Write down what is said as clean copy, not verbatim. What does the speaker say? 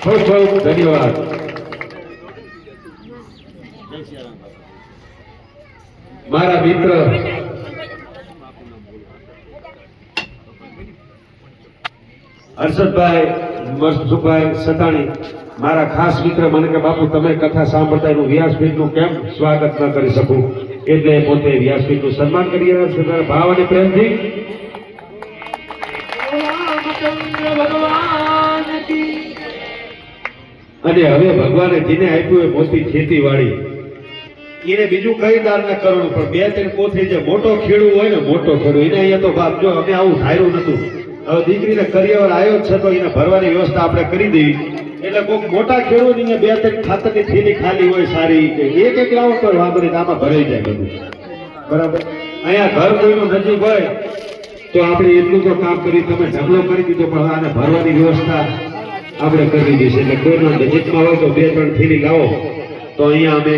ખૂબ ખૂબ ધન્યવાદ. મારા મિત્ર હર્ષદભાઈ મનસુખભાઈ સતાણી, મારા ખાસ મિત્ર, મને કે બાપુ તમે કથા સાંભળતા એનું વ્યાસપીઠનું કેમ સ્વાગત ન કરી શકું, એટલે પોતે વ્યાસપીઠનું સન્માન કરી રહ્યા છે મારા ભાવ અને પ્રેમથી. અને હવે ભગવાને જેને આપ્યું એ મોટી ખેતીવાડી, એને બીજું કઈ દાન ન કરવાનું, પણ બે ત્રણ કોથળી જે મોટો ખેડૂ હોય ને, મોટો ખેડૂ એને અહીંયા તો બાપ જો અમે આવું ધાર્યું નતું, હવે દીકરીને કરિયર આવ્યો છે તો એને ભરવાની વ્યવસ્થા આપણે કરી દેવી. એટલે કોઈક મોટા ખેડૂત ને બે ત્રણ ખાતરની થેલી ખાલી હોય સારી, એક એક લાવો તો વાંધો નહીં, આમાં ભરાઈ જાય બધું. બરાબર. અહીંયા ઘર કોઈનું નજીક હોય તો આપણે એટલું તો કામ કરી, તમે ઢગલો કરી દીધો, પણ આને ભરવાની વ્યવસ્થા આપણે કરી દીધી છે. એટલે કોઈનો નજીકમાં હોય તો બે ત્રણ થેલી લાવો તો અહીંયા અમે